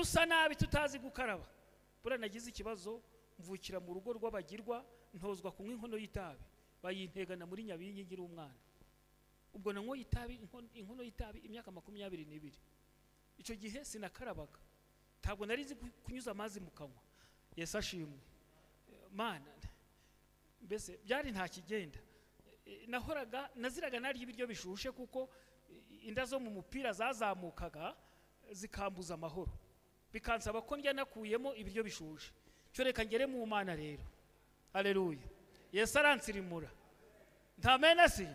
dusa nabi tutazi gukaraba. Bura nagize ikibazo mvukira mu rugo rw'abagirwa ntozwa kunywa inkono y'itabi bayintegana muri Nyabingi ngira umwana. Ubwo nanwo itabi inkono y'itabi imyaka 22. Icyo gihe sinakarabaga, ntabwo narizi kunyuza amazi mu kanwa. Yesu ashimwe. Mana mbese byari nta kigenda, nahoraga naziraga narya ibiryo bishushe kuko inda zo mu mupira zazamukaga zikambuza amahoro, bikansaba ko ndya nakuyemo ibiryo bishushe. Cyo reka ngere mu Mana rero. Haleluya. Yesu aransirimura. Ntamena si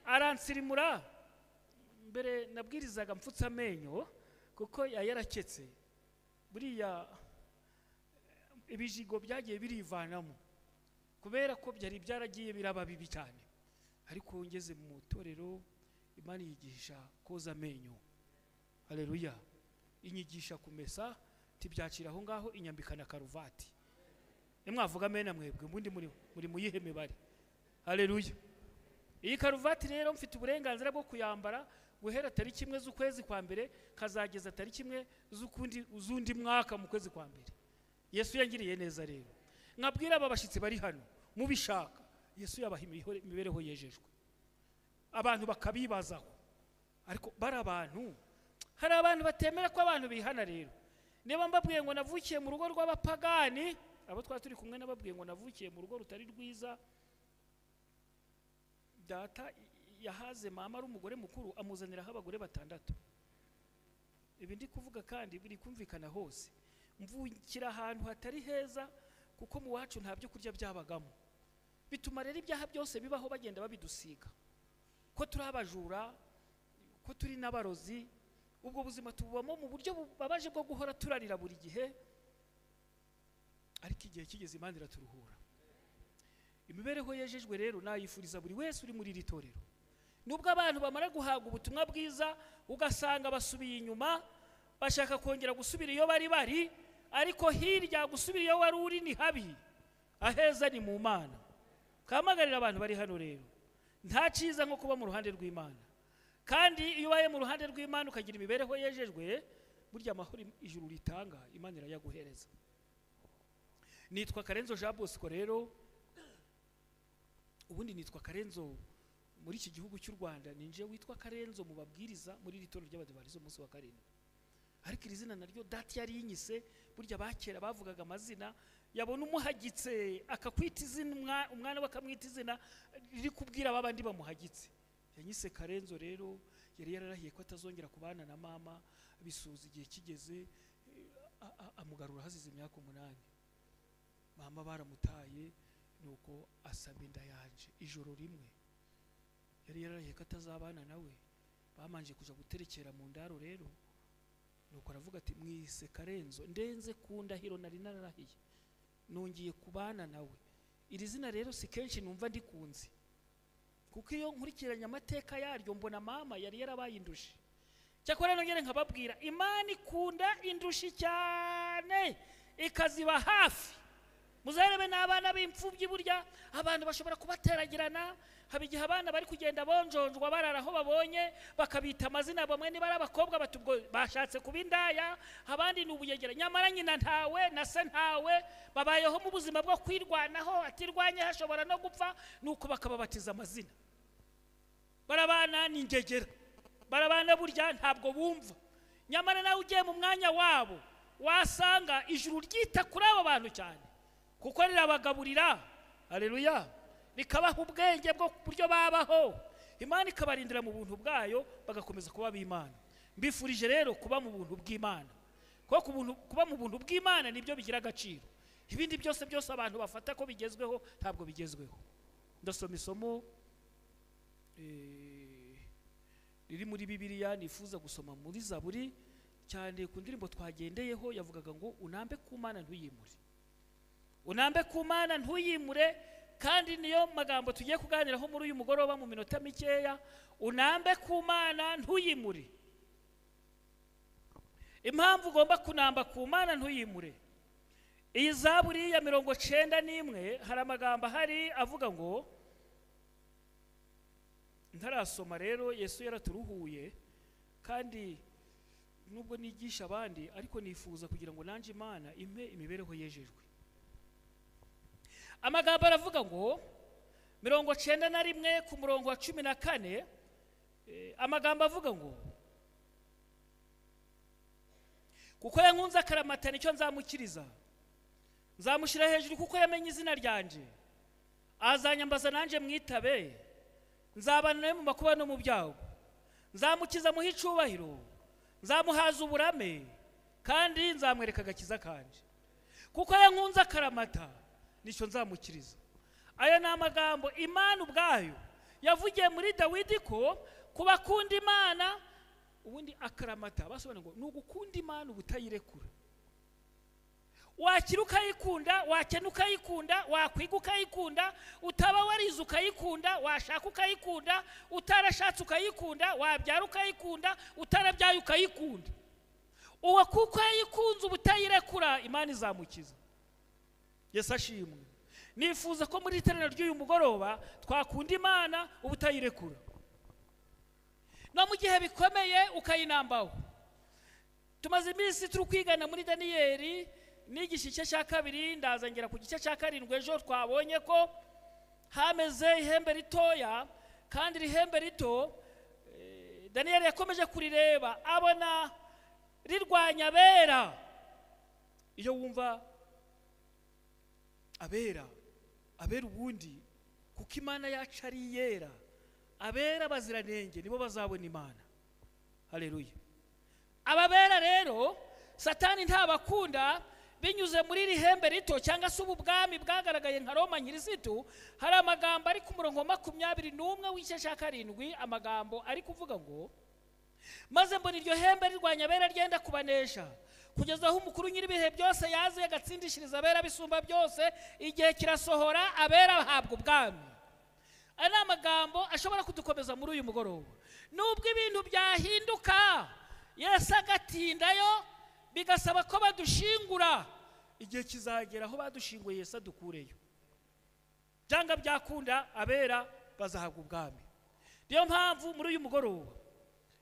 aransirimura. Mbere nabwirizaga mfutse amenyo kuko yaraketse, buriya ibijigo byagiye birivanamo kubera ko byari byaragiye biraba bibi cyane. Ariko ngeze mu torero Imana yigisha koza amenyo. Haleluya. Inyigisha kumesa tibyakira aho ngaho inyambikana karuvati. Nimwavuga amena mwebwe mbundi muri muyiheme bari. Haleluya. Iyi karuvati rero mfite uburenganzira bwo kuyambara guhera tariki 1 z'ukwezi kwa mbere kazageza tariki 1 z'undi mwaka mu kwezi kwa mbere. Yesu yangiriye neza rero. Nkabwira aba bashitsi bari hano mubishaka, Yesu yabaha imibereho yejejwe. Abantu bakabibazaho. Ariko bari abantu, hari abantu batemera ko abantu bihana rero. Niba mbabwiye ngo navukiye mu rugo rw'abapagani, abo twaturi kumwe nababwiye ngo navukiye mu rugo rutari rwiza, data yahaze mama ari umugore mukuru amuzaniraho abagore 6. Ibi ndi kuvuga kandi biri kumvikana hose. Mvukira ahantu hatari heza kuko mu wacu nta byo kurya byabagamo. Bituma rero ibyaha byose bibaho bagenda babidusiga, ko turi abajura, ko turi n'abarozi. Ubwo buzima tububamo mu buryo bubabaje bwo guhora turarira buri gihe. Ariko igihe kigeze Imana iraturuhura. Imibereho yejejwe rero nayifuriza buri wese uri muri iri torero. Nubwo abantu bamara guhaga ubutumwa bwiza ugasanga basubiye inyuma, bashaka kongera gusubira iyo bari, ariko hirya gusubira iyo wari uri ni habi, aheza ni mu Mana. Kamagarira abantu bari hano rero, nta cyiza nko kuba mu ruhande rw'Imana. Kandi iyo ubaye mu ruhande rw'Imana ukagira imibereho yejejwe, burya amahoro ijuru ritanga Imana irayaguhereza. Nitwa Karenzo Jean Bosco rero. Ubundi nitwa Karenzo muri iki gihugu cy'u Rwanda, ninje witwa Karenzo mu babwiriza muri ritoro ry'abadivarizo umunsi wa 7. Ariko iri zina naryo dati yari yinyise. Burya bakera bavugaga amazina, yabona umuhagitse akakwita izina, umwana bakamwita izina riri kubwira abandi bamuhagitse. Yanyise Karenzo rero, yari yararahiye ko atazongera kubana na mama. Bisuza igihe kigeze amugarura hazize imyaka 8. Mama baramutaye nuko asaba inda yanje ijoro rimwe. Yari yararahiye ko atazabana nawe, bamanje kuja guterekera mu ndaro rero. Nuko aravuga ati mwise Karenzo ndenze ku ndahiro nari nararahiye, nongiye kubana nawe. Iri zina rero si kenshi numva ndikunze, kuko iyo nkurikiranya amateka yaryo mbona mama yari yarabayindushe. Cyakora nongere nkababwira Imana ikunda indushi cyane ikaziba hafi. Muzarebe n'abana b'imfubyi burya abantu bashobora kubateragirana. Haba igihe abana bari kugenda bonjonjwa barara aho babonye bakabita amazina, bamwe ni bari abakobwa batubwo bashatse kubindaya, abandi ni ubuyegera. Nyamara nyina ntawe na se ntawe, babayeho mu buzima bwo kwirwanaho, atirwanye hashobora no gupfa, nuko bakababatiza amazina. Barabana ni ingegera, barabana burya ntabwo bumva. Nyamara nawe ugiye mu mwanya wabo wasanga ijuru ryita kuri abo bantu cyane, kuko rirabagaburira. Haleluya. Bikabaha ubwenge bwo buryo babaho, Imana ikabarindira mu buntu bwayo bagakomeza kuba b'Imana. Mbifurije rero kuba mu buntu bw'Imana, kuko kuba mu buntu bw'Imana nibyo bigira agaciro. Ibindi byose abantu bafata ko bigezweho ntabwo bigezweho. Ndasoma isomo riri muri Bibiliya nifuza gusoma muri Zaburi cyane ku ndirimbo twagendeyeho. Yavugaga ngo unambe ku Mana ntuyimure, unambe ku Mana ntuyimure. Kandi niyo magambo tugiye kuganiraho muri uyu mugoroba mu minota mikeya. Unambe ku Mana ntuyimure. Impamvu ugomba kunamba ku Mana ntuyimure, iyi Zaburi ya 91 hari amagambo ahari avuga ngo, ntarasoma rero Yesu yaraturuhuye kandi nubwo nigisha abandi ariko nifuza kugira ngo nanje Imana impe imibereho yejejwe. Amagambo aravuga ngo 91 ku murongo wa 14, amagambo avuga ngo kuko yankunze akaramata nicyo nzamukiriza, nzamushyira hejuru kuko yamenye izina ryanje, azanyambaza nanje mwitabe, nzabana nawe mu makuba no mu byago, nzamukiza muhe icubahiro, nzamuhaza uburame kandi nzamwereka agakiza kanje, kuko yankunze akaramata nicyo nzamukiriza. Aya ni amagambo Imana ubwayo yavugiye muri Dawidi ko kubakunda Imana. Ubundi akaramata basobanura ngo nugukunda Imana ubutayirekura. Wakira ukayikunda, wakena ukayikunda, wakwiga ukayikunda, utaba warize ukayikunda, washaka ukayikunda, utarashatse ukayikunda, wabyara ukayikunda, utarabyaye ukayikunda. Uwo kuko yayikunze ubutayirekura Imana izamukiza. Yesu ashimwe. Nifuza ko muri iteraniro ry'uyu mugoroba twakunda Imana ubutayirekura. No mu gihe bikomeye ukayinambaho. Tumaze iminsi turi kwigana muri Daniyeli n'igice cya kabiri, ndazangera ku gice cya 7. Ejo twabonye ko hameze ihembe ritoya, kandi ihembe rito Daniyeli yakomeje kurireba abona rirwanya abera. Iyo wumva abera ubundi kuko Imana yacu ari yera, abera baziranenge nibo bazabona Imana. Haleluya. Ababera rero Satani ntabakunda binyuze muri iri hembe rito cyangwa se ubwami bwagaragaye nka Roma nyirisitu. Hari amagambo ari ku murongo 21 w'igice cya 7, amagambo ari kuvuga ngo maze mbona iryo hembe rirwanya abera ryenda kubanesha, kugeza aho umukuru nyiribihe byose yaze agatsindishiriza abera bisumba byose, igihe kirasohora abera bahabwa ubwami. Ari amagambo ashobora kudukomeza muri uyu mugoroba. Nubwo ibintu byahinduka, Yesu agatindayo bigasaba ko badushingura, igihe kizagera aho badushinguye Yesu adukureyo. Byanga byakunda abera bazahabwa ubwami. Niyo mpamvu muri uyu mugoroba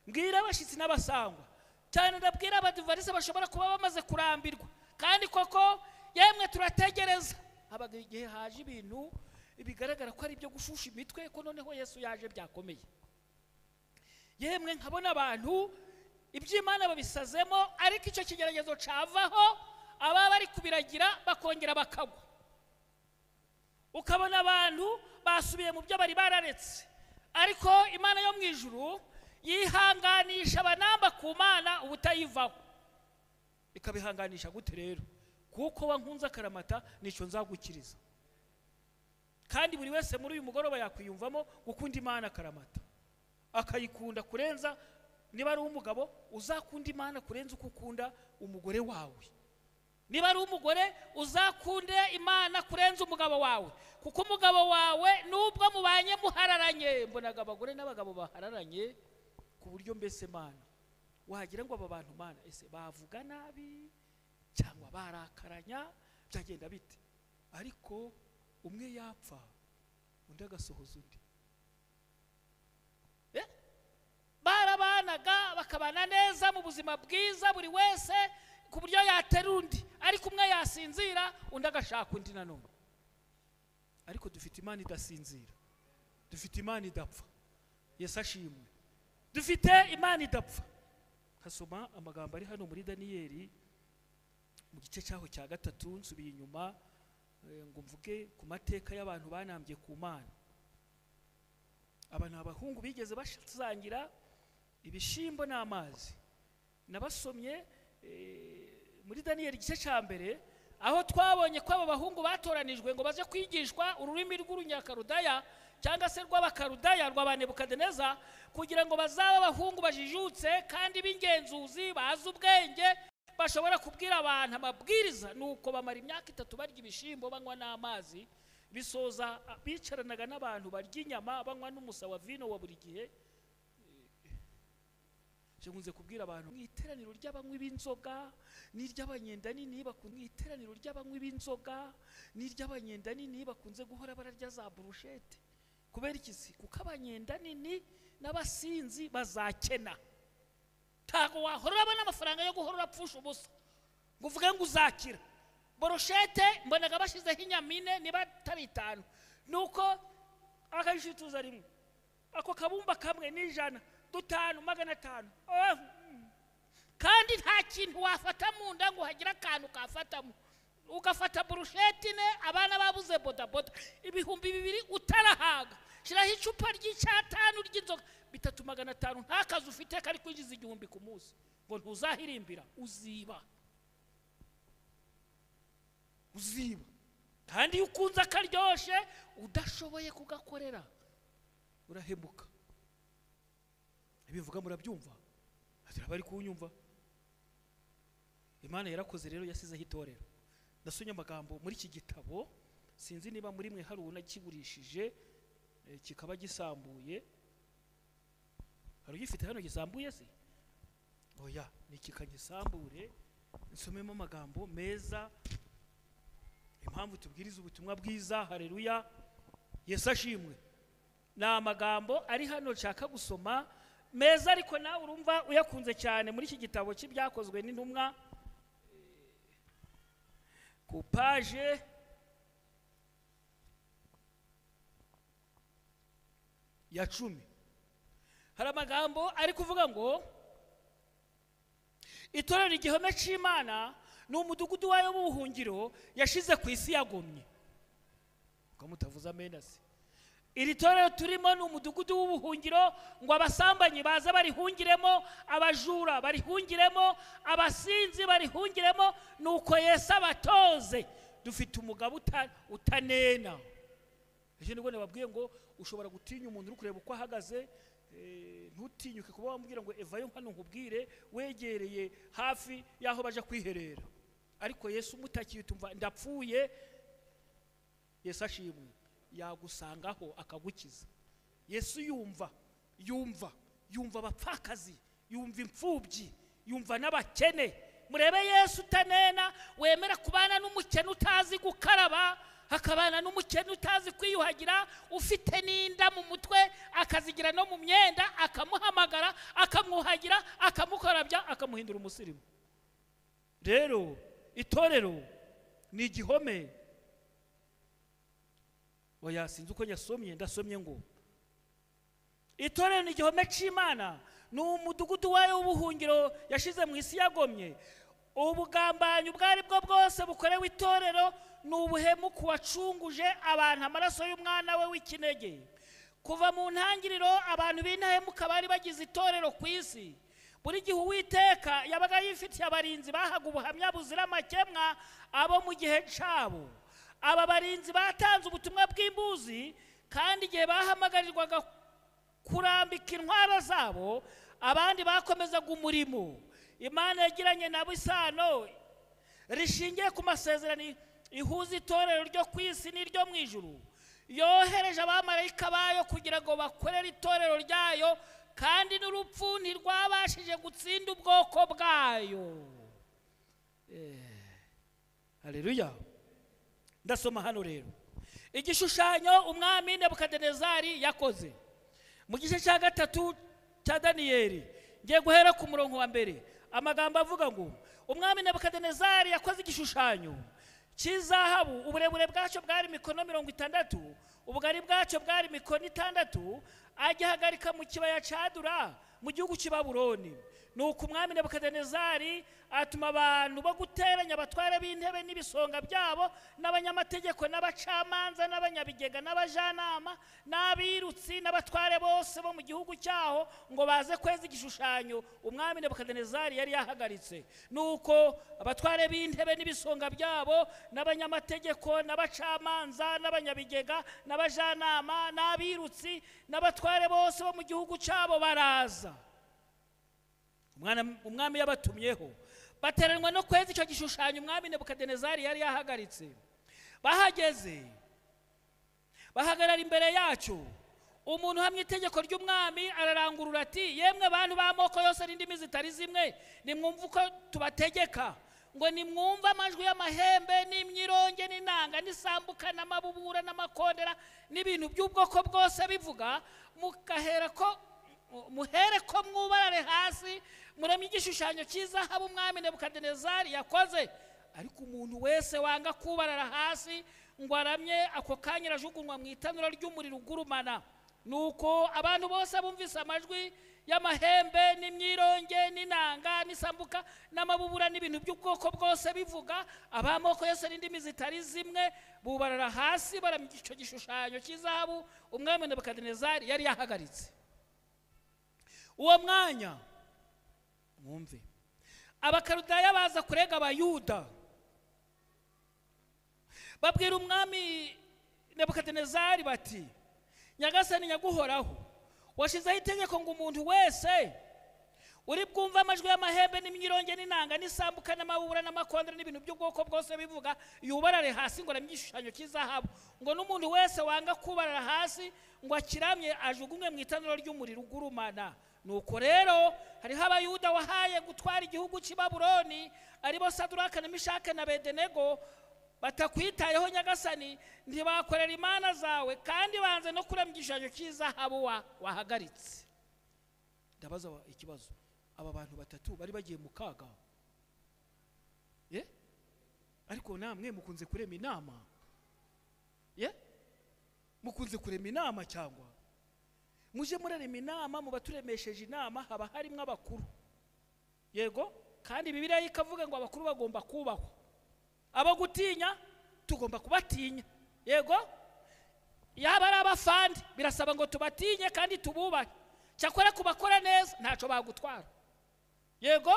mbwira abashitsi n'abasangwa, cyane ndabwira abadivarise bashobora kuba bamaze kurambirwa, kandi koko yemwe turategereza. Habaga igihe haje ibintu bigaragara ko ari byo gushusha imitwe, ko noneho Yesu yaje byakomeye. Yemwe nkabona abantu iby'Imana babisazemo, ariko icyo kigeragezo cavaho aba bari kubiragira bakongera bakagwa. Ukabona abantu basubiye mu byo bari bararetse, ariko Imana yo mu ijuru yihanganisha abanamba ku Mana ubutayivaho. Ikabihanganisha gute rero? Kuko wankunze akaramata nicyo nzagukiriza. Kandi buri wese muri uyu mugoroba yakwiyumvamo gukunda Imana akaramata, akayikunda kurenza. Niba ari umugabo uzakunda Imana kurenza uko ukunda umugore wawe. Niba ari umugore uzakunde Imana kurenza umugabo wawe, kuko umugabo wawe nubwo mubanye muhararanye. Mbonaga abagore n'abagabo bahararanye ku buryo mbese Mana wagira ngo aba bantu Mana ese bavuga nabi cyangwa barakaranya, byagenda bite? Ariko umwe yapfa undi agasohoza undi. Barabanaga bakabana neza mu buzima bwiza, buri wese ku buryo yatera undi, ariko umwe yasinzira undi agashaka undi nanone. Ariko dufite Imana idasinzira, dufite Imana idapfa. Yesu ashimwe. Dufite Imana idapfa. Kasoma amagambo ari hano muri Daniyeli mu gice cyaho cya 3, nsubiye inyuma ngo mvuge ku mateka y'abantu banambye ku Mana. Aba ni abahungu bigeze basangira ibishimbo n'amazi. Nabasomye muri Daniyeli igice cya 1, aho twabonye ko aba bahungu batoranijwe ngo baje kwigishwa ururimi rw'urunyakarudaya cyangwa se rw'abakarudaya rw'abanebukadineza, kugira ngo bazaba abahungu bajijutse kandi b'ingenzuzi bazi ubwenge, bashobora kubwira abantu amabwiriza. Nuko bamara imyaka 3 barya ibishimbo banywa n'amazi, bisoza bicaranaga n'abantu barya inyama banywa n'umusa wa vino wa buri gihe. Je nkunze kubwira abantu mwiteraniro ry'abanywi b'inzoga n'iry'abanyenda nini bakunze iteraniro ry'abanywi b'inzoga n'iry'abanyenda nini bakunze guhora bararya za brushete. Kubera iki? Kuko abanyenda nini n'abasinzi bazakena. ntago wahora urabona amafaranga yo guhora urapfusha ubusa ngo uvuge ngo uzakira. Boroshete mbonaga bashizeho inyamine niba atari 5 nuko akayishituza rimwe, ako kabumba kamwe ni 100, 5, 500. Kandi nta kintu wafata mu nda ngo hagira akantu kafatamo, ugafata burusheti ne abana babuze bodaboda 2,000 utarahaga, shiraho icupa ry'Icyatanu ry'inzoga 3,500, nta kazi ufite kari kwinjiza 1,000 ku munsi, ngo ntuzahirimbira, uziba. Kandi iyo ukunze akaryoshe udashoboye kugakorera urahemuka. Ibivuga murabyumva? Ati bari kunyumva? Imana yarakoze rero yasizeho itorero. Ndasonye amagambo muri iki gitabo, sinzi niba muri mwe hari unakigurishije kikaba gisambuye. Hari ugifite hano gisambuye se? Oya, ni kikagisambure nsomemo amagambo meza. Impamvu tubwiriza ubutumwa bwiza, haleluya, Yesu ashimwe. Na amagambo ari hano nshaka gusoma meza, ariko nawe urumva uyakunze cyane muri iki gitabo cy'ibyakozwe n'intumwa ku page ya 10. Hari amagambo ari kuvuga ngo itorero igihome cy'Imana ni umudugudu wayo w'ubuhungiro yashize ku isi yagomye. Ko mutavuze amena se? Iri torero turimo ni umudugudu w'ubuhungiro ngo abasambanyi baza barihungiremo, abajura barihungiremo, abasinzi barihungiremo, nuko Yesu abatoze. Dufite umugabo utanena. Ejo nibwo nababwiye ngo ushobora gutinya umuntu uri kureba uko ahagaze, ntutinyuke kuba wamubwira ngo evayo hano nkubwire, wegereye hafi yaho baje kwiherera. Ariko Yesu mutakiye tumva ndapfuye, Yesu ashimwe, yagusangaho akagukiza. Yesu yumva abapfakazi, yumva imfubyi, yumva n'abakene. Murebe Yesu utanena, wemera kubana n'umukene utazi gukaraba, hakabana n'umukene utazi kwiyuhagira, ufite n'inda mu mutwe akazigira no mu myenda, akamuhamagara, akamwuhagira, akamukarabya, akamuhindura umusirimu. Rero itorero ni igihome. Oya, sinzi uko nyasomye, ndasomye ngo itorero ni igihome cy'Imana, ni umudugudu wayo w'ubuhungiro yashize mu isi yagomye. Ubugambanyi ubwari bwo bwose bukorewe itorero ni ubuhemuku wacunguje abantu amaraso y'umwana we w'ikinege. Kuva mu ntangiriro abantu b'intahemuka bari bagize itorero ku isi. Buri gihe Uwiteka yabaga yifitiye abarinzi bahaga ubuhamya buzira amakemwa abo mu gihe cyabo. Aba barinzi batanze ubutumwa bw'imbuzi, kandi igihe bahamagarirwaga kurambika intwaro zabo, abandi bakomezaga umurimo. Imana yagiranye nabo isano rishingiye ku masezerano ihuza itorero ryo ku isi n'iryo mu ijuru. Yohereje abamarayika bayo kugira ngo bakorere itorero ryayo, kandi n'urupfu ntirwabashije gutsinda ubwoko bwayo. Haleluya. Ndasoma hano rero igishushanyo umwami Nebukadinezari yakoze mu gice cya 3 cya Daniyeli. Ngiye guhera ku murongo wa mbere. Amagambo avuga ngo umwami Nebukadinezari yakoze igishushanyo cy'izahabu, uburebure bwacyo bwari mikono 60, ubugari bwacyo bwari mikono 6, agihagarika mu kibaya cya Dura mu gihugu cy'i Babuloni. Nuko umwami Nebukadinezari atuma abantu bo guteranya abatware b'intebe n'ibisonga byabo, n'abanyamategeko, n'abacamanza, n'abanyabigega, n'abajanama, n'abirutsi, n'abatware bose bo mu gihugu cyaho ngo baze kweza igishushanyo umwami Nebukadinezari yari yahagaritse. Nuko abatware b'intebe n'ibisonga byabo, n'abanyamategeko, n'abacamanza, n'abanyabigega, n'abajanama, n'abirutsi, n'abatware bose bo mu gihugu cyabo baraza. Umwami yabatumyeho, bateranwa no kweza icyo gishushanyo umwami Nebukadinezari yari yahagaritse. Bahageze, bahagarara imbere yacyo. Umuntu hamwe itegeko ry'umwami ararangurura ati, yemwe abantu b'amoko yose n'indimi zitari zimwe, nimwumva uko tubategeka, ngo nimwumve amajwi y'amahembe n'imyironge n'inanga n'isambuka n'amabubura n'amakondera n'ibintu by'ubwoko bwose bivuga, mugahera ko muhere ko mwubarare hasi muramye igishushanyo cy'izahabu umwami Nebukadinezari yakoze. Ariko umuntu wese wanga kubarara hasi ngo aramye, ako kanya arajugunywa mu itanura ry'umuriro ugurumana. Nuko abantu bose bumvise amajwi y'amahembe n'imyironge n'inanga n'isambuka n'amabubura n'ibintu by'ubwoko bwose bivuga, abamoko yose n'indimi zitari zimwe, bubarara hasi baramye icyo gishushanyo cy'izahabu umwami Nebukadinezari yari yahagaritse. Uwo mwanya mwumve, Abakaludaya baza kurega Abayuda, babwira umwami Nebukadinezari bati, nyagasani nyaguhoraho, washizeho itegeko ngo umuntu wese uri bwumva amajwi y'amahembe n'imyironge n'inanga n'isambuka n'amabubura n'amakondera n'ibintu by'ubwoko bwose bivuga yubarare hasi ngo aramye igishushanyo cy'izahabu, ngo n'umuntu wese wanga kubarara hasi ngo akiramye ajugunywe mu itanura ry'umuriro ugurumana. Nuko rero hariho Abayuda wahaye gutwara igihugu cy'i Babuloni, aribo Saduraka na Mishake na Abedenego, batakwitayeho nyagasani, ntibakorera imana zawe, kandi banze no kuramya igishushanyo cy'izahabu wahagaritse. Ndabaza ikibazo, aba bantu batatu bari bagiye mu kaga, ariko namwe mukunze kurema inama, mukunze kurema inama cyangwa muje murarema inama? Mu baturemesheje inama haba harimo abakuru, yego, kandi Bibiliya ikavuga ngo abakuru bagomba kubahwa, abo gutinya tugomba kubatinya, yego. Yaba ari abafandi birasaba ngo tubatinye kandi tububahe, cyakora kubakora neza ntacyo bagutwara, yego,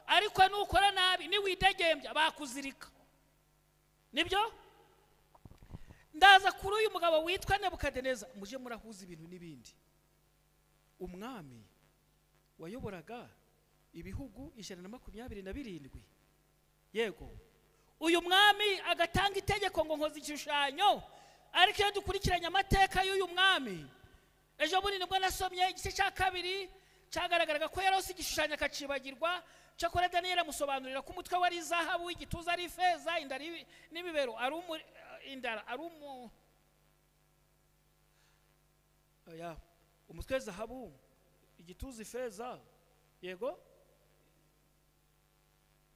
ariko nukora nabi niwidegembya bakuzirika, nibyo. Ndaza kuri uyu mugabo witwa Nebukadineza, muje murahuza ibintu n'ibindi. Umwami wayoboraga ibihugu 127, yego. Uyu mwami agatanga itegeko ngo nkoze igishushanyo, ariko iyo dukurikiranye amateka y'uyu mwami, ejo bundi nibwo nasomye igice cya 2 cyagaragaraga ko yarose igishushanyo akacibagirwa. Cyakora Daniyeli amusobanurira ko umutwe wari izahabu, igituza ari ifeza, inda n'ibibero ari umutwe zahabu, igituza ifeza, yego,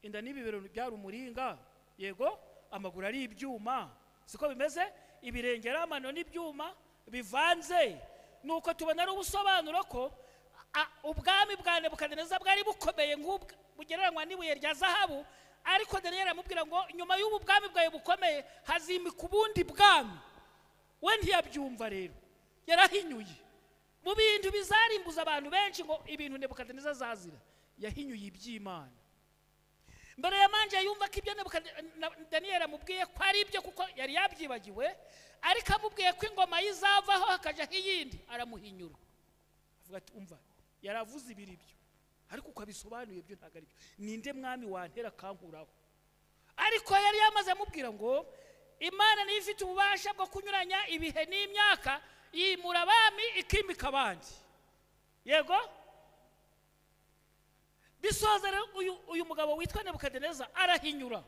inda n'ibibero byari umuringa, yego, amaguru ari ibyuma, siko bimeze, ibirenge ari amano n'ibyuma bivanze. Nuko tubona ari ubusobanuro ko ubwami bwa Nebukadineza bwari bukomeye nk'ubwo bugereranywa n'ibuye rya zahabu, ariko Daniyeli amubwira ngo nyuma y'ubu bwami bwawe bukomeye hazimika ubundi bwami. We ntiyabyumva rero, yarahinyuye mu bintu bizarimbuza abantu benshi, ngo ibintu Nebukadineza azazira, yahinyuye iby'Imana. Mbere ya manje yumva ko ibyo Daniyeli amubwiye ko ari ibyo kuko yari yabyibagiwe, ariko amubwiye ko ingoma yizavaho hakajaho iyindi, aramuhinyura, avuga ati umva, yaravuze ibiri byo, ariko uko abisobanuye byo ntago ari byo, ninde mwami wantera kankuraho? Ariko yari yamaze amubwira ngo Imana niyo ifite ububasha bwo kunyuranya ibihe n'imyaka, yimura abami ikimika abandi, yego. Bisoza uyu mugabo witwa Nebukadineza arahinyura,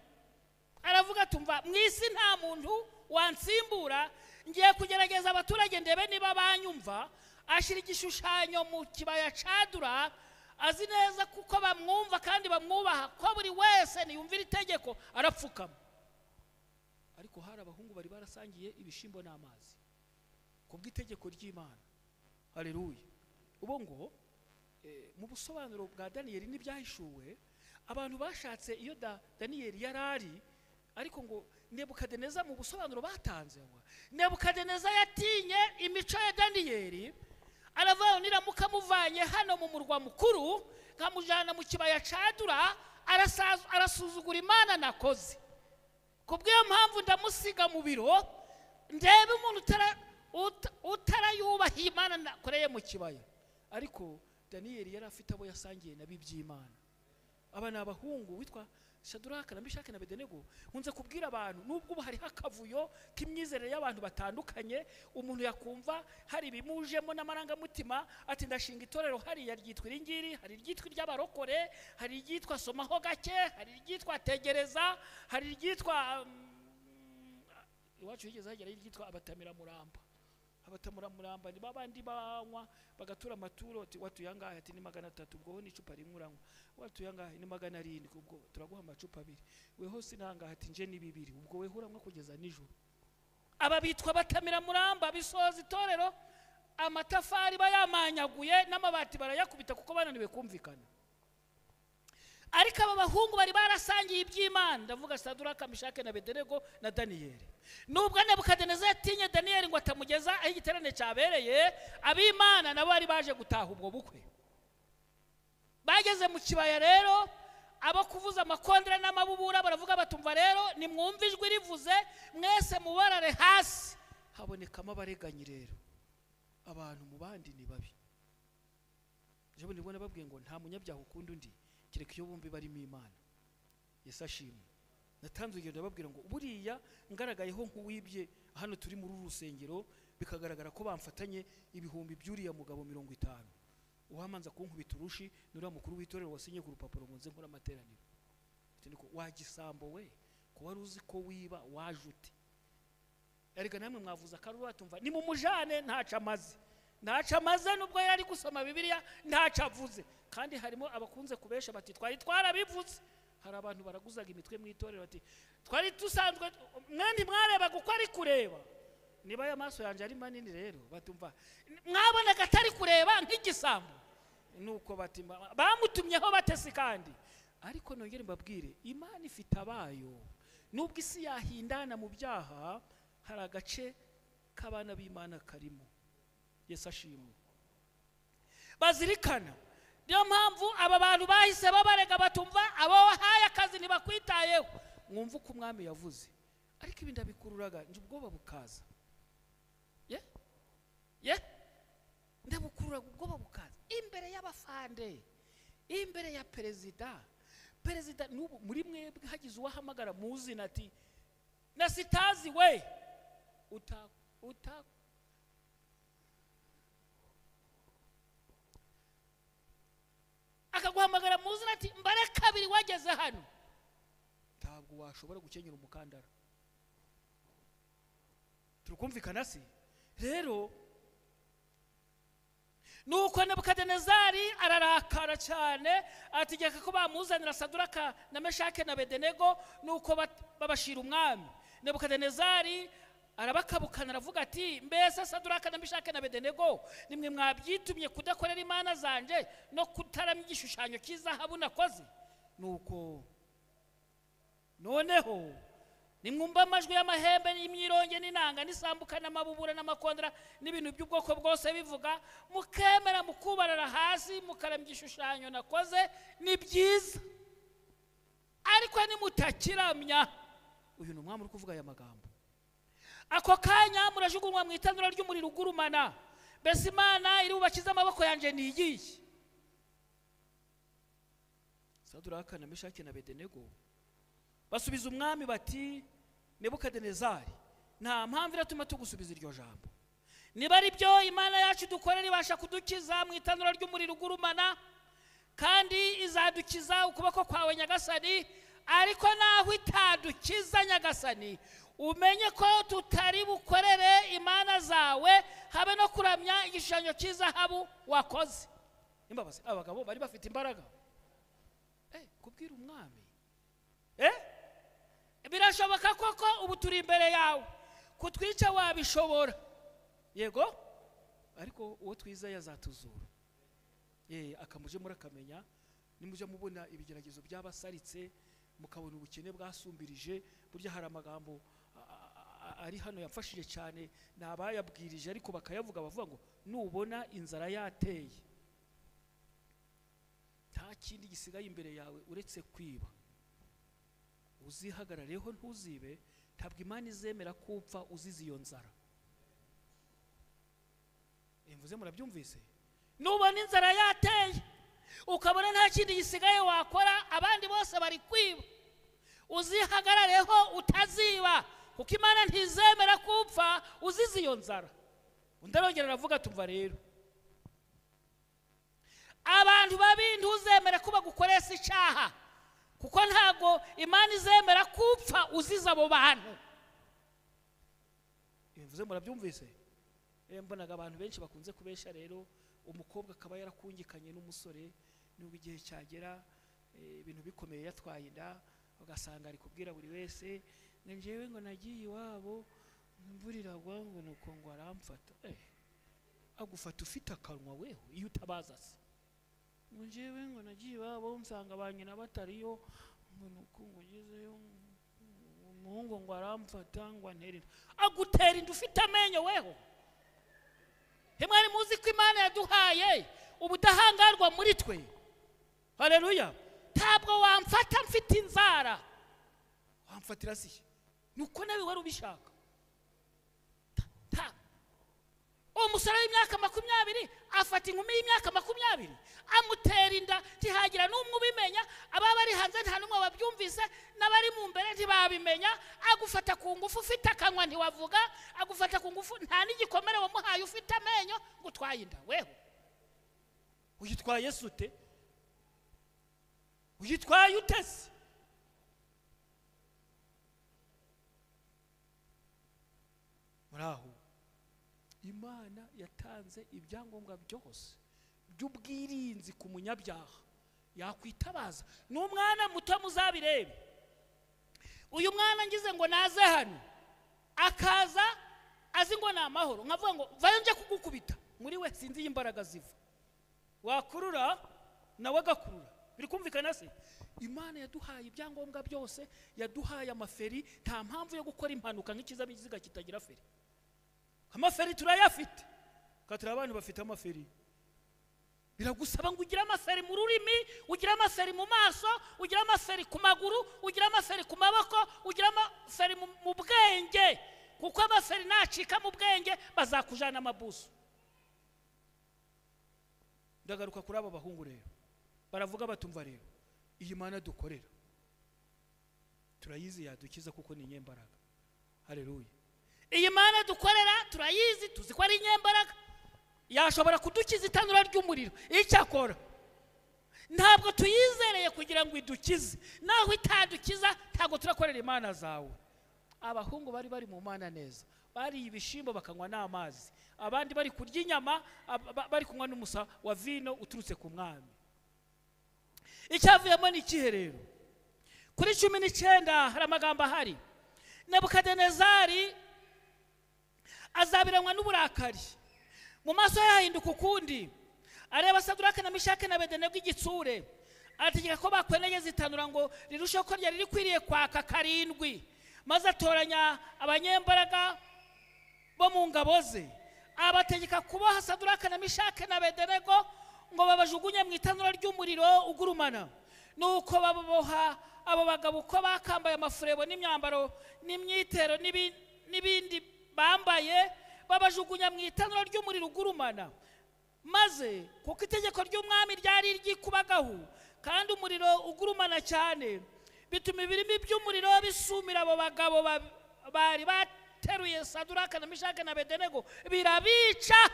aravuga ati umva, mu isi nta muntu wansimbura, ngiye kugerageza abaturage ndebe niba banyumva. Ashyira igishushanyo mu kibaya cadura, azi neza kuko bamwumva kandi bamwubaha, ko buri wese niyumvira itegeko arapfukama. Ariko hari abahungu bari barasangiye ibishimbo n'amazi kubw'itegeko ry'Imana, haleluya. Ubo ngo mu busobanuro bwa Daniyeli n'ibyahishuwe, abantu bashatse iyo Daniyeli yarari, ariko ngo Nebukadineza mu busobanuro batanze, Nebukadineza yatinye imico ya Daniyeli, aravuga niramuka muvanye hano mu murwa mukuru nkamujana mu kibaya cadura, arasuzugura Imana nakoze. Kubw'iyo mpamvu ndamusiga mu biro, ndebe umuntu utarayubaha Imana nakoreye mu kibaya. Ariko Daniyeli yari afite abo yasangiye na by'Imana. Aba ni abahungu witwa Saduraka na Mishake na Abedenego. Nkunze kubwira abantu, nubwo hari hakavuyo k'imyizerere y'abantu batandukanye, umuntu yakumva hari bimujemo n'amarangamutima, ati ndashinga itorero hari yaryitwa iringiri, hari iryitwa ry'abarokore, hari iryitwa somaho gake, hari iryitwa tegereza, hari iryitwa iwacu higeze hagera iryitwa abatamira muramba, abatamura muramba ni babandi banywa bagatura amaturo ati watuyangahe ati ni 300 ubwo ni icupa rimwe uranywa watuyangahe ni 700 ubwo turaguha amacupa 2 weho sinangahe ati nje ni 2 ubwo weho uramwa kugeza nijoro aba bitwa batamira muramba bisoza itorero amatafari bayamanyaguye n'amabati barayakubita kuko bananiwe kumvikana ariko aba bahungu bari barasangiye iby'Imana ndavuga Saduraka Mishake na Abedenego na Daniyeli nubwo Nebukadinezari yatinye Daniyeli ngo atamugeza aho igiterane cyabereye ab'Imana nabo bari baje gutaha ubwo bukwe bageze mu kibaya rero abo kuvuza amakondera n'amabubura baravuga batumva rero ni mwumva ijwi rivuze mwese mubarare hasi habonekamo abareganyi rero abantu mu bandi ni babi jewe ndibona babwiye ngo nta munyabyaha ukunda undi kireka iyo bumbi barimo Imana Yesu ashimwe natanze urugendo ndababwira ngo buriya ngaragayeho nk'uwibye hano turi muri urusengero bikagaragara ko bamfatanye ibihumbi byuriya mugabo 50 uhamanza kunkubita urushi nura mukuru w'itorero wasinye ku rupapuro ngo nze nkora amateraniro niko wagisambo we ko wari uzi ko wiba wajute erega namwe mwavuza karuru batumva ni mu mujane ntaca amaze nubwo yari gusoma Bibiliya ntaca avuze kandi harimo abakunze kubesha bati twari twarabivuze hari abantu baraguzaga imitwe mu itorero bati twari dusanzwe mwandi mwareba guko ari kureba niba y'amaso yanje ari manini rero batumva mwabona gatari kureba nk'igisambo nuko batima bamutumyeho batesi kandi ariko nongere mbabwire Imana ifite abayo nubwo isi yahindana mu byaha hari agace k'abana b'Imana karimo Yesu ashimwe bazirikana niyo mpamvu aba bantu bahise babarega batumva abo wahaye akazi ntibakwitayeho mwumva uko umwami yavuze ariko ibi ndabikururaga nje ubwoba bukaza ndabukurura ubwoba bukaza imbere y'abafande imbere ya perezida n'ubu muri mwebwe hagize uwahamagara muzina ati na sitazi we uta akaguhamagara muzina ati mbare kabiri wageze hano ntabwo washobora gukenyera umukandara turukumvikana si rero nuko Nebukadinezari ararakara cyane ategeka ko bamuzanira Saduraka na Meshake na Abedenego nuko babashira umwami Nebukadinezari arabakabukana aravuga ati mbese Saduraka na Meshake na Abedenego nimwe mwabyitumye kudakorera Imana zanje no kutaramya igishushanyo cy'izahabu nakoze nuko noneho nimwumva amajwi y'amahembe n'imyironge n'inanga n'isambuka n'amabubura n'amakondera n'ibintu by'ubwoko bwose bivuga mukemera mukubarara hasi mukaramya igishushanyo nakoze ni byiza ariko nimutakiramya uyu ni umwami uri kuvuga aya magambo ako kanya murajugunywa mu itanura ry'umuriro ugurumana mbese Imana iri bubakize amaboko yanje niyiye Saduraka na Meshake na Abedenego basubiza umwami bati Nebukadinezari nta mpamvu iratuma tugusubiza iryo jambo niba ari byo Imana yacu dukorera ibasha kudukiza mu itanura ry'umuriro ugurumana kandi izadukiza ukuboko kwawe Nyagasani ariko naho itadukiza Nyagasani umenye ko tutari bukorere Imana zawe habe no kuramya igishushanyo cy'izahabu wakoze imbabazi abagabo bari bafite imbaraga kubwira umwami birashoboka koko ubu turi imbere yawe kutwica wabishobora yego ariko uwo twiza yazatuzura akamuje murakamenya nimuje mubona ibigeragezo byabasaritse mukabona ubukene bwasumbirije burya hari amagambo ari hano yafashije cyane nabayabwirije ariko bakayavuga bavuga ngo nubona inzara yateye nta kindi gisigaye imbere yawe uretse kwiba uzihagarareho ntuzibe ntabwo Imana izemera kupfa uzize iyo nzara mvuze murabyumvise nubona inzara yateye ukabona nta kindi gisigaye wakora abandi bose bari kwiba uzihagarareho utaziba kuko Imana ntizemera kupfa uzize iyo nzara undarongera aravuga tumva rero abantu babi ntuzemera kuba gukoresha icyaha kuko ntago Imana izemera kupfa uziza abo bantu mvuze murabyumvise mbonaga abantu benshi bakunze kubesha rero umukobwa akaba yarakungikanye n'umusore n'ubwo igihe cyagera ibintu bikomeye yatwaye inda ugasanga ari kubwira buri wese ngewe ngo nagiye iwabo imvura iragwa ngo nuko ngo aramfata agufata ufite akanwa weho iyo utabaza se ngewe ngo nagiye iwabo nsanga ba nyina batariyo ngo nuko ngo ngezeyo umuhungu ngo aramfata ngo anterera agutera inda ufite amenyo weho. Hemwari muzi ko Imana yaduhaye ubudahangarwa muri twe. Haleluya. Ntabwo wamfata mfite inzara wamfatira si nuko nawe wari ubishaka. Umusore w'imyaka 20 afata inkumi y'imyaka 20 amutera inda ntihagira n'umwe ubimenya, ababa bari hanze nta n'umwe babyumvise, n'abari mu mbere ntibabimenya. Agufata ku ngufu ufite akanwa ntiwavuga, agufata ku ngufu nta n'igikomere wamuhaye ufite amenyo ngo utwaye inda weho. Uyitwaye Yesu ute? Uyitwaye utese? Muraho Imana yatanze ibyangombwa byose by'ubwirinzi ku munyabyaha yakwitabaza. N'umwana muto muzabirebe. Uyu mwana ngize ngo naze hano akaza azi ngo na amahoro, nkavuga ngo vayo nje kugukubita, muri we sinzi imbaraga ziva. Wakurura nawe agakurura, biri kumvikana se? Imana yaduhaye ibyangombwa byose, yaduhaye amaferi, nta mpamvu yo gukora impanuka nk'ikizabiziga kitagira feri. Amaferi turayafite, katira abantu bafite amaferi. Biragusaba ngo ugire amaferi mu rurimi, ugire amaferi mu maso, ugire amaferi ku maguru, ugire amaferi ku maboko, ugire amaferi mu bwenge, kuko amaferi nacika mu bwenge bazakujana amabuso. Ndagaruka kuri aba bahungu rero, baravuga batumva rero iyi Mana dukorera turayizi yadukiza kuko ni nyembaraga. Haleluya. Iyi Mana dukorera turayizi, tuzi ko ari nyembaraga, yashobora kudukiza itanura ry'umuriro. Icyakora ntabwo tuyizereye kugira ngo idukize, naho itadukiza ntabwo turakorera Imana zawe. Abahungu bari mu Mana neza, bari ibishimbo bakanywa n'amazi, abandi bari kurya inyama, bari kunywa n'umusa wa vino uturutse ku mwami. Icyavuyemo ni ikihe rero? Kuri 19 hari amagambo ahari. Nebukadinezari azabiranwa n'uburakari, mu maso yahinduka ukundi, areba Saduraka na Meshaki na Abedenego igitsure, ategeka ko bakwenegeza itanura ngo rirusheho ko ryari rikwiriye kwaka 7, maze atoranya abanyembaraga bo mu ngabo ze, abategeka kuboha Saduraka na Meshaki na Abedenego ngo babajugunye mu itanura ry'umuriro ugurumana. Nuko baboha abo bagabo uko bakambaye amafurebo n'imyambaro n'imyitero n'ibindi bambaye, babajugunya mu itanura ry'umuriro ugurumana. Maze kuko itegeko ry'umwami ryari ryikubagaho kandi umuriro ugurumana cyane, bituma ibirimi by'umuriro bisumira abo bagabo bari bateruye Saduraka na Meshaki na Abedenego, birabica.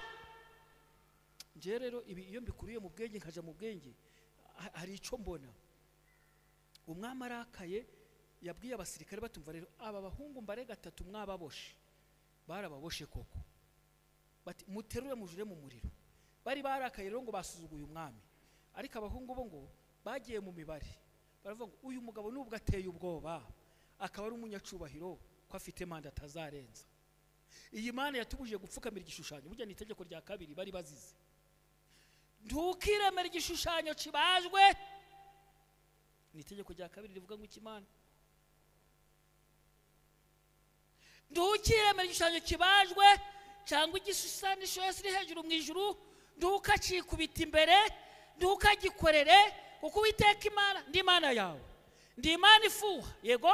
Nje rero ibi iyo mbikuriye mu bwenge nkaja mu bwenge, hari icyo mbona. Umwami arakaye yabwiye abasirikare batumva rero aba bahungu mbare 3 mwababoshe. Barababoshe koko, bati muterure mujure mu muriro. Bari barakaye rero ngo basuzuguye umwami, ariko abahungu bo ngo bagiye mu mibare, baravuga ngo uyu mugabo nubwo ateye ubwoba akaba ari umunyacubahiro ko afite manda atazarenza. Iyi Mana yatubujije gupfukamira igishushanyo, burya ni itegeko rya 2 bari bazize. Ntukiremera igishushanyo kibajwe, ni itegeko rya 2 rivuga ngo ikimana. Ntukiremera igishushanyo kibajwe cyangwa igishushanyo kiri hejuru mu ijuru, ntukacikubita imbere, ntukagikorere, kuko Uwiteka Imana ndi Imana yawe, ndi Imana ifuha. Yego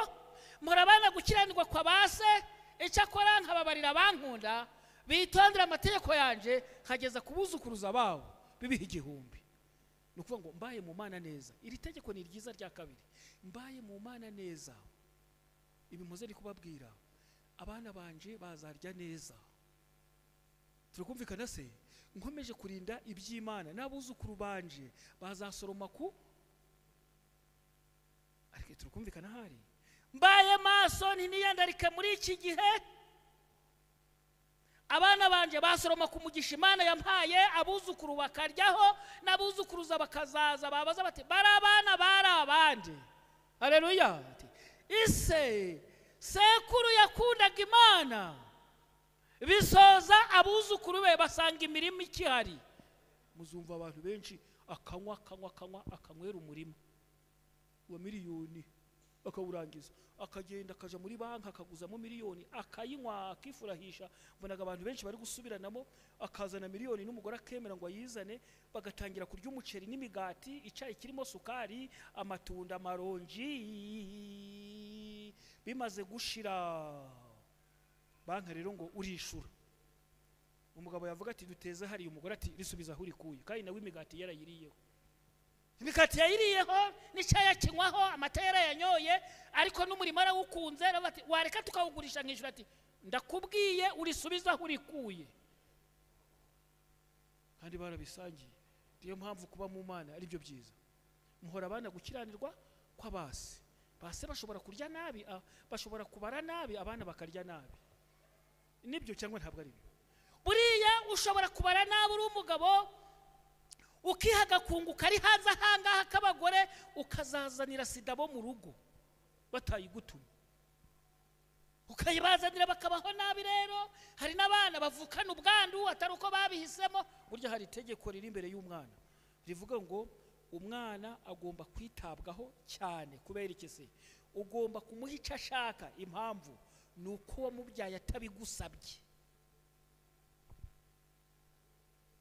murabana gukiranirwa kwa base, icyakora nkababarira abankunda, bitondera amategeko yanje kageza kubuzukuruza bawo bibiha 1000. Nukuvuga ngo mbaye mu Mana neza. Iri tegeko ni ryiza rya 2, mbaye mu Mana neza. Ibi muze ari kubabwira abana banje bazarya neza. Turakumvikana se? Nkomeje kurinda iby'Imana, n'abuzukuru banje bazasoroma ku, ariko turakumvikana hari. Mbaye maso ntiniyandarike muri iki gihe, abana banje basoroma ku mugisha Imana yampaye, abuzukuru bakaryaho, n'abuzukuruza bakazaza babaza bati barabana barabande. Haleluya. Ise sekuru yakundaga Imana, bisoza abuzukuru be basanga imirimo ikihari. Muzumva abantu benshi akanywa akanywera umurima wa miliyoni akawurangiza, akagenda akaja muri banki akaguzamo miliyoni akayinywa akifurahisha. Mbonaga abantu benshi bari gusubiranamo, akazana miliyoni n'umugore akemera ngo ayizane, bagatangira kurya umuceri n'imigati, icayi kirimo sukari, amatunda, amaronji. Bimaze gushira banki rero ngo urishura. Umugabo yavuga ati duteze hari, umugore ati risubiza aho urikuye, kandi nawe imigati yarayiriyeho. Imikati yayiriyeho n'icaya kinywaho, amata yarayanyoye, ariko n'umurimo arawukunze. Bati wareka tukawugurisha nk'ijuru, ati ndakubwiye urisubiza aho urikuye. Kandi barabisangiye. Niyo mpamvu kuba mu Mana ari byo byiza. Muhora abana gukiranirwa kw'abasi. Base bashobora kurya nabi, bashobora kubara nabi, abana bakarya nabi. Nibyo cyangwa ntabwo ari byo? Buriya ushobora kubara nabi uri umugabo, ukihaga kunguka ari hanze ahangaha k'abagore, ukazazanira sida bo mu rugo batayigutumye, ukayibazanira bakabaho nabi. Rero hari n'abana bavukana ubwandu atari uko babihisemo. Burya hari itegeko riri imbere y'umwana rivuga ngo umwana agomba kwitabwaho cyane. Kubera iki se? Ugomba kumuha icyo ashaka. Impamvu ni uko wamubyaye atabigusabye.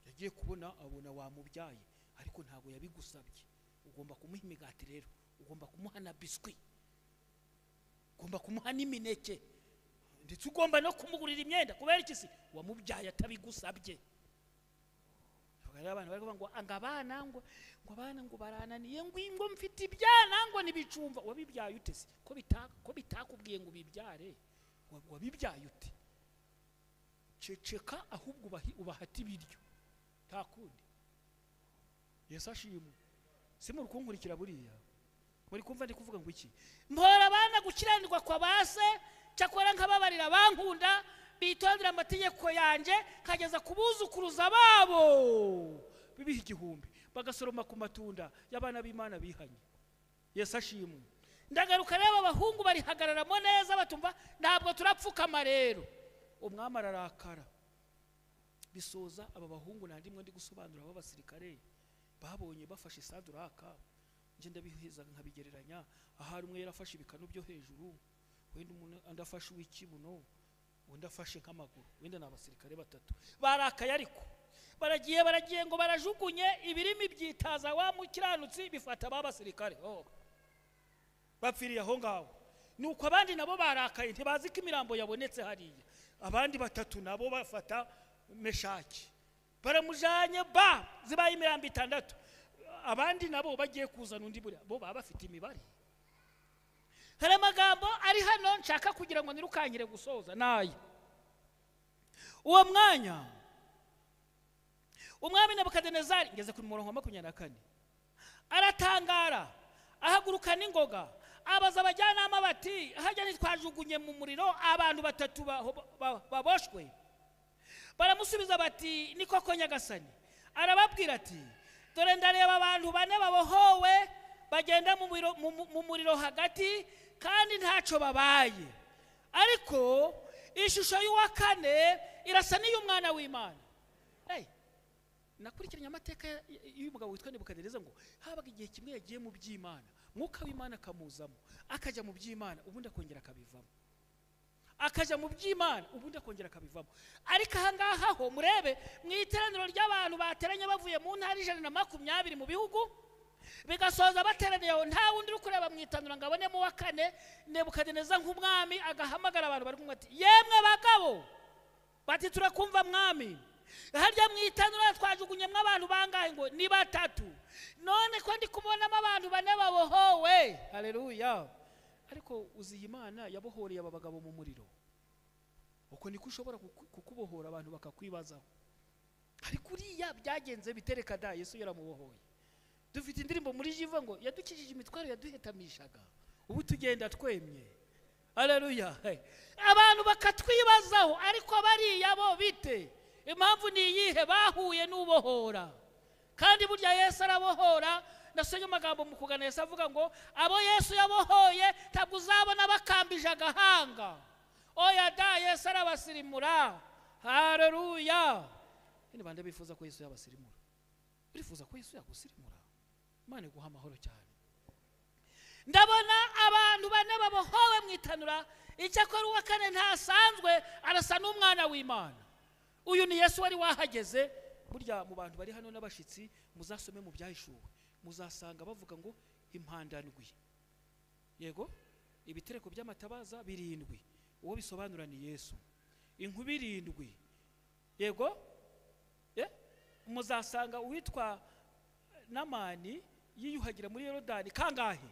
Yagiye kubona abona wamubyaye ariko ntago yabigusabye. Ugomba kumuha imigati rero, ugomba kumuha na biswi, ugomba kumuha n'imineke, ndetse ugomba no kumugurira imyenda. Kubera iki se? Wamubyaye atabigusabye. Abantu bari ngo angabana ngo abana ngo barananiye ngo mfite ibyana ngo nibicumva. Wabibyaye ute se? Ko bitakubwiye ngo bibyare, wabibyaye ute? Ceceka ahubwo ubahati ibiryo, takundi. Yesu ashimwe. Simuri kunkurikira buriya, muri kumva ndi kuvuga ngo iki? Mpora abana gukiranirwa kwa base, cyakora nkababarira bankunda, bitondera amategeko yanje, kageza kubuzukuruza babo bibiha igihumbi, bagasoroma ku matunda y'abana b'Imana bihanye. Yesu ashimwe. Ndagaruka rero abahungu barihagararamo neza, batumva ntabwo turapfukama. Rero umwami ararakara. Bisoza aba bahungu nandimwe ndi gusobanura b'abasirikare babonye bafashe Saduraka, nje ndabihiza nkabigereranya. Ahari umwe yarafashe ibikano byo hejuru, wenda umuntu andafashe w'ikibuno, undi afashe nk'amaguru. Wenda n'abasirikare batatu barakaye, ariko baragiye ngo barajugunye ibirimi byitaza wa mukiranutsi, bifata babasirikare bapfiriye aho ngaho. Nuko abandi nabo barakaye, ntibazi ko imirambo yabonetse hariya. Abandi batatu nabo bafata Meshaki, baramujanye zibaye imirambo 6. Abandi nabo bagiye kuzana undi, buriya bo baba bafite imibare. Hari amagambo ari hano nshaka kugira ngo nirukangire gusoza nayo. Uwo mwanya umwami Nebukadinezari, ngeze ku murongo wa 24, aratangara, ahaguruka n'ingoga, abaza abajyanama bati hajya ntitwajugunye mu muriro abantu 3 baboshwe? Baramusubiza bati ni koko nyagasani. Arababwira ati dore ndareba abantu 4 babohowe bagenda mu muriro hagati, kandi ntacyo babaye, ariko ishusho y'uwa 4 irasa n'iy'umwana w'Imana. Nakurikiranye amateka y'umugabo witwa Nebukadinezari, ngo habaga igihe kimwe yagiye mu by'Imana, mwuka w'Imana akamuzamo, akajya mu by'Imana, ubundi akongera akabivamo, akaja mu by'Imana, ubundi akongera akabivamo. Ariko ahangaha ho murebe mu iteraniro ry'abantu bateranye bavuye mu ntara 120 mu bihugu, bigasoza bateraniye aho, nta wundi uri kureba mu itanura ngo abonemo wa 4. Nebukadinezari nk'umwami agahamagara abantu bari kumwe ati yemwe bagabo, bati turakumva mwami, harya mu itanura twajugunyemo abantu bangahe? Ngo ni 3. None ko ndi kubonamo abantu 4 babohowe. Haleluya. Ariko uziye Imana yabohoreye aba bagabo mu muriro, uko niko ushobora kukubohora abantu bakakwibazaho. Ariko uriya byagenze bitereka da Yesu yaramubohoye. Dufite indirimbo muri Jiva ngo yadukijije imitwaro yaduhetamishaga, ubu tugenda twemye. Haleluya. Abantu bakatwibazaho, ariko bariya bo bite? Impamvu ni iyihe? Bahuye n'ubohora, kandi burya Yesu arabohora. Nasomye amagambo mu kugana Yesu avuga ngo abo Yesu yabohoye ntabwo uzabona bakambije agahanga. Oya da, Yesu arabasirimura. Haleluya. Ni bande bifuza ko Yesu yabasirimura? Urifuza ko Yesu yagusirimura? Imana iguha amahoro cyane. Ndabona abantu bane babohowe mu itanura. Icyakora uwa kane ntasanzwe, arasa n'umwana w'Imana. Uyu ni Yesu wari wahageze. Burya mu bantu bari hano n'abashitsi, muzasome mu byahishuwe, muzasanga bavuga ngo impanda ndwi. Yego, ibitereko by'amatabaza 7, uwo bisobanura ni Yesu. Inkubi 7. Yego, muzasanga uwitwa Namani yiyuhagira muri Yorodani kangahe?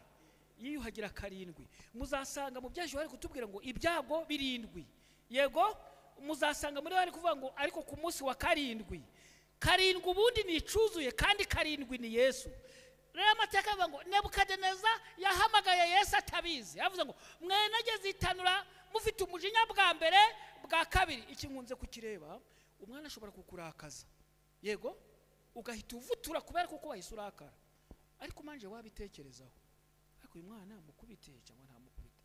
Yiyuhagira 7. Muzasanga mu byaje bari kutubwira ngo ibyago 7. Yego, muzasanga muri bari kuvuga ngo ariko ku munsi wa 7 ubundi ni icuzuye, kandi 7 ni Yesu. Rero amateka avuga ngo Nebukadineza yahamagaye Yesu atabizi, avuze ngo mwe nageze itanura mufite umujinya bwa mbere bwa kabiri. Iki nkunze kukireba, umwana ashobora kukurakaza, yego, ugahita uvutura kubera kuko wahise urakara, ariko manje wabitekerezaho, ariko uyu mwana mukubite cyangwa nta mukubite,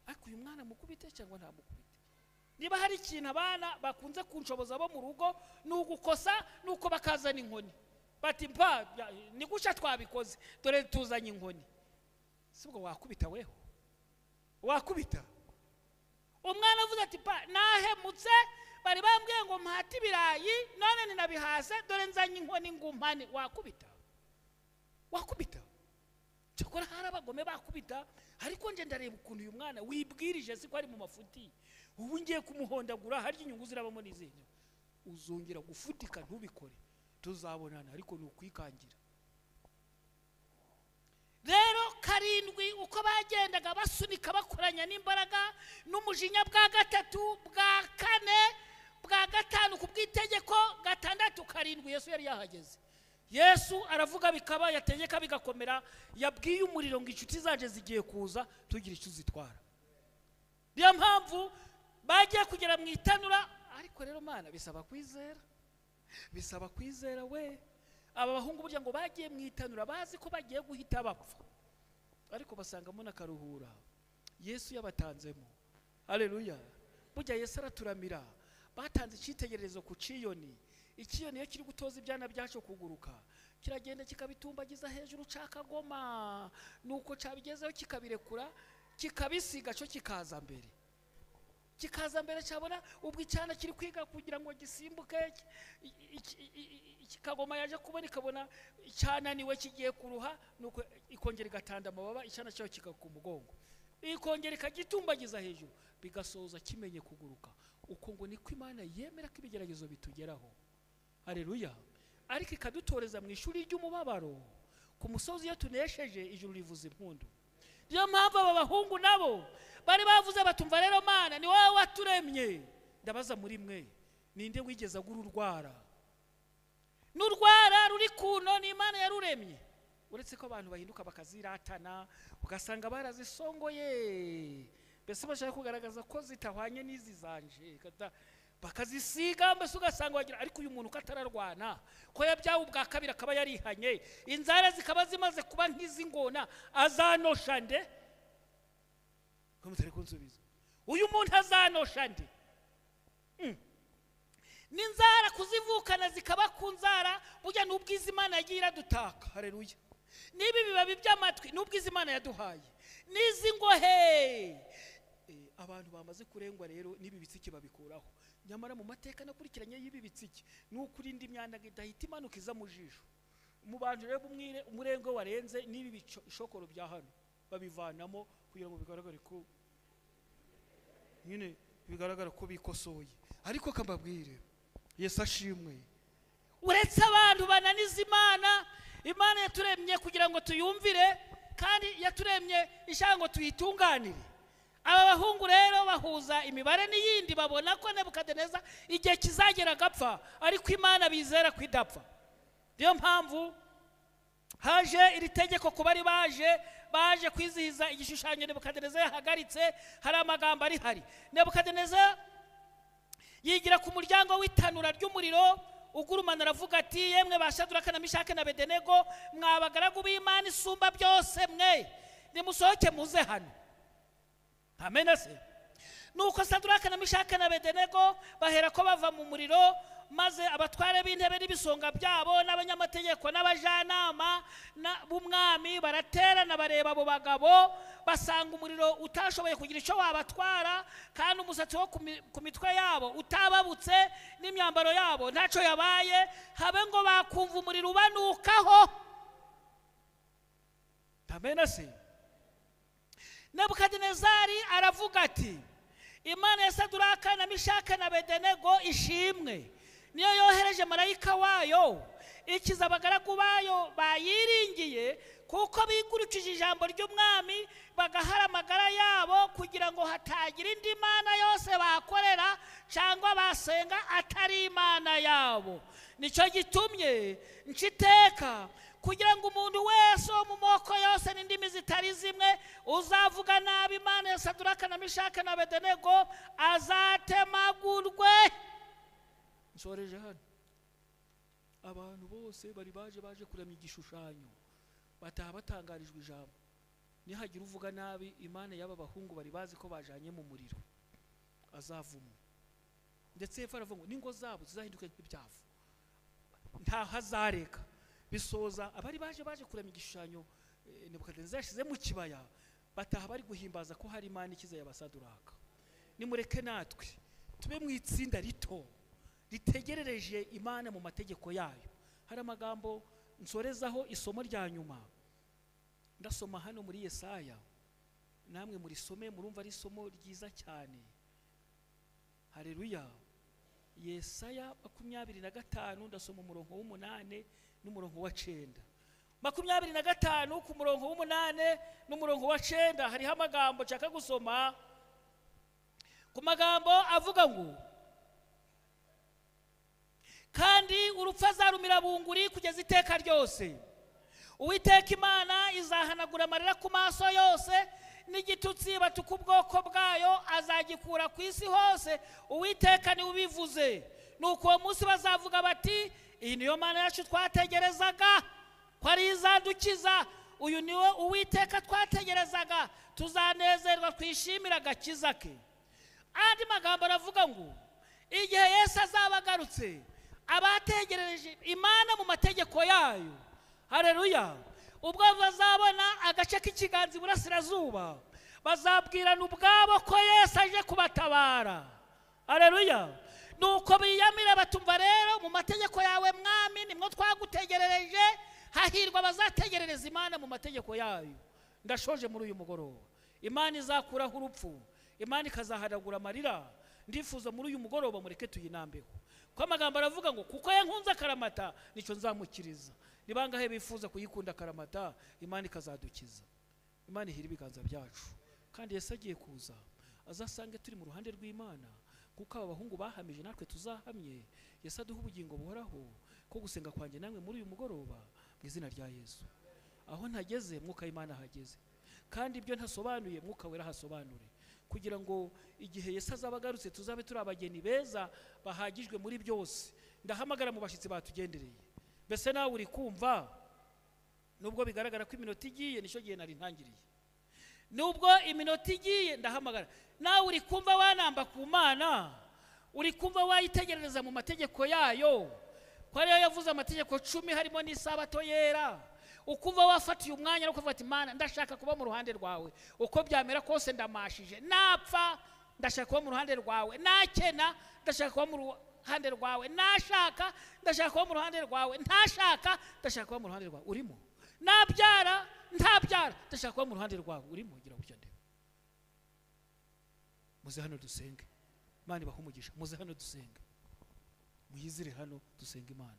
ariko uyu mwana mukubite cyangwa nta mukubite. Niba hari ikintu abana bakunze kunshoboza bo mu rugo n'ugukosa nuko bakazana inkoni, bati mpa ni gusha twabikoze, dore tuzanye inkoni. Sibwo wakubita weho? Wakubita? Umwana avuze ati pa nahemutse, bari bambwiye ngo mpati birayi none ninabihase, dore nzanye inkoni ngumpane. Wakubita? Wakubita? Cyakora hari abagome bakubita, ariko nje ndareba ukuntu uyu mwana wibwirije siko ari mu mafuti. Ubu ngiye kumuhondagura, hari inyungu zirabamo n'izinyo. Uzongera gufutika ntubikore, tuzabonana, ariko ni ukwikangira. Rero 7 uko bagendaga basunika bakoranya n'imbaraga n'umujinya bwa 3, bwa 4, bwa 5 kubw'itegeko 6, 7 Yesu yari yahageze. Yesu aravuga bikaba, yategeka bigakomera, yabwiye umuriro ngo inshuti zaje zigiye kuza, tugira icyo zitwara. Niyo mpamvu bagiye kugera mu itanura, ariko rero Mana bisaba kwizera. Bisaba kwizera we. Aba bahungu burya ngo bagiye mu itanura bazi ko bagiye guhita bapfa, ariko basangamo n'akaruhura Yesu yabatanzemo. Haleluya. Burya Yesu araturamira. Batanze icyitegererezo ku Ciyoni. Ikiyoni iyo kiri gutoza ibyana byacu kuguruka, kiragenda kikabitumbagiza hejuru cakagoma, nuko cabigezeho kikabirekura, kikabisiga cyo kikaza mbere. Kikaza mbere cyabona ubwo icyana kiri kwiga kugira ngo gisimbuke, kikagoma yaje kubona ikabona cyananiwe kigiye kuruha, nuko ikongera igatanda amababa, icyana cyo kikakumugongo, ikongera ikagitumbagiza hejuru, bigasoza kimenye kuguruka. Uko ngo niko Imana yemera ko ibigeragezo bitugeraho. Haleluya. Ariko ikadutoreza mu ishuri ry'umubabaro, ku musozi iyo tunesheje ijuru rivuza impundu. Niyo mpamvu aba bahungu nabo bari bavuze batumva rero Mana ni wowe waturemye. Ndabaza muri mwe, ninde wigeza gururwara? N'urwara ruri kuno ni Imana yaruremye. Uretse ko abantu bahinduka bakaziratana, ugasanga barazisongoye, mbese bashaka kugaragaza ko zitahwanye n'izi zanje, bakazisiga, mbese ugasanga wagira, ariko uyu muntu katararwana, ko yabyawe ubwa kabiri akaba yarihanye, inzara zikaba zimaze kuba nk'izingona, azanosha nde? Ko mutari kunsubiza, uyu muntu azanosha nde? N'inzara kuzivukana zikaba ku nzara, burya n'ubwiza Imana yagiye iradutaka. Haleluya. Nibi bibabi by'amatwi n'ubwiza Imana yaduhaye, n'izi ngohe abantu bamaze kurengwa rero nibi bitsiki babikuraho. Nyamara mu mateka nakurikiranye y'ibi bitsiki n'ukurinda imyanda idahita imanuka iza mu jisho. Mu bantu rero umurengo warenze nibi bishokoro bya hano babivanamo kugira ngo bigaragare ko nyine bigaragara ko bikosoye. Ariko kambabwire, Yesu ashimwe. Uretse abantu bananiza Imana, Imana yaturemye kugira ngo tuyumvire, kandi yaturemye ishaka ngo tuyitunganire. Aba bahungu rero bahuza imibare n'iyindi, babona ko Nebukadineza igihe kizagera agapfa, ariko Imana bizera kwidapfa. Niyo mpamvu haje iri tegeko ku bari baje baje kwizihiza igishushanyo Nebukadineza yahagaritse. Hari amagambo ari hari. Nebukadineza yigira ku muryango w'itanura ry'umuriro ugurumana, aravuga ati yemwe ba Shadraka na Meshaki na Abedenego, mwabagaragu b'Imana isumba byose mwe, nimusohoke muze hano. Amen se. Nuko Shadraka na Meshaki na Abedenego bahera ko bava mu muriro, maze abatware b'intebe n'ibisonga byabo n'abanyamategeko n'abajanama b'umwami baraterana bareba abo bagabo, basanga umuriro utashoboye kugira icyo wabatwara, kandi umusatsi wo ku mitwe yabo utababutse, n'imyambaro yabo ntacyo yabaye, habe ngo bakumva umuriro ubanukaho. Amen se. Nebukadinezari aravuga ati Imana ya Shadraka na Meshaki na Abedenego ishimwe, niyo yohereje marayika wayo ikiza abagaragu bayo bayiringiye, kuko bigurukije ijambo ry'umwami bagahara amagara yabo, kugira ngo hatagira indi mana yose bakorera cyangwa basenga atari Imana yabo. Nicyo gitumye nciteka kugira ngo umuntu wese wo mu moko yose n'indimi zitari zimwe uzavuga nabi Imana ya Shadraka na Meshaki na Abedenego azatemagurwe. Nsoreje hano, abantu bose bari baje kuramya igishushanyo bataha batangarijwe ijambo. Nihagira uvuga nabi Imana y'aba bahungu bari bazi ko bajanye mu muriro, azavuma. Ndetse hepfo aravuga ngo n'ingo zabo zizahinduka nk'ibyavu, nta hazareka. Bisoza abari baje kuramya igishushanyo Nebukadineza yashize mu kibaya, bataha bari guhimbaza ko hari Imana ikiza y'abasaduraka. Nimureke natwe tube mu itsinda rito ritegerereje Imana mu mategeko yayo. Hari amagambo nsorezaho isomo rya nyuma, ndasoma hano muri Yesaya, namwe muri some murumva ari isomo ryiza cyane. Haleluya. Yesaya 25 ndasoma umurongo w'8 n'umurongo wa 9. 25 ku murongo w'8 n'umurongo wa 9 hariho amagambo nshaka gusoma. Ku magambo avuga ngo kandi urupfu azarumira bunguri kugeza iteka ryose. Uwiteka Imana izahanagura amarira ku maso yose, n'igitutsi batuka ubwoko bwayo azagikura ku isi hose. Uwiteka ni ubivuze. Nuko uwo munsi bazavuga bati iyi niyo Mana yacu twategerezaga ko ari izadukiza. Uyu niwe Uwiteka twategerezaga, tuzanezerwa twishimira agakiza ke. Andi magambo aravuga ngo igihe Yesu azabagarutse, abategerereje Imana mu mategeko yayo, haleluya, ubwo bazabona agace k'ikiganza iburasirazuba, bazabwirana ubwabo ko Yesu aje kubatabara. Haleluya. Nuko biyamira batumva rero mu mategeko yawe mwami, nimwo twagutegerereje, hahirwa bazategerereza Imana mu mategeko yayo. Ndashoje muri uyu mugoroba, Imana izakuraho urupfu, Imana ikazahanagura amarira. Ndifuza muri uyu mugoroba mureke tuyinambeho, ko amagambo aravuga ngo kuko yankunze akaramata nicyo nzamukiriza. Ni bangahe bifuza kuyikunda akaramata, Imana ikazadukiza. Imana ihira ibiganza byacu, kandi Yesu agiye kuza azasange turi mu ruhande rw'Imana, kuko aba bahungu bahamije natwe tuzahamye. Yesu aduha ubugingo buhoraho, ko gusenga kwanjye namwe muri uyu mugoroba mu izina rya Yesu. Aho ntageze mwuka w'Imana hageze, kandi ibyo ntasobanuye mwuka wera hasobanure, kugira ngo igihe Yesu azabagarutse tuzabe turi abageni beza bahagijwe muri byose. Ndahamagara mu bashitsi batugendereye. Mbese nawe uri kumva? Nubwo bigaragara ko iminota igiye, nicyo gihe nari ntangiriye. Nubwo iminota igiye, ndahamagara nawe uri kumva wanamba ku Mana, uri kumva wayitegerereza mu mategeko yayo, ko ariyo yavuze amategeko 10 harimo n'isabato yera. Ukumva wafatiye umwanya no kuvuga ati Mana ndashaka kuba mu ruhande rwawe, uko byamera kose ndamashije, napfa ndashaka kuba mu ruhande rwawe, nakena ndashaka kuba mu ruhande rwawe, nashaka ndashaka kuba mu ruhande rwawe, ntashaka ndashaka kuba mu ruhande rwawe. Urimo? Nabyara ntabyara ndashaka kuba mu ruhande rwawe. Urimo? Gira gutya ndebe. Muze hano dusenge, Imana ibahumugisha. Muze hano dusenge, muyizire hano dusenge Imana.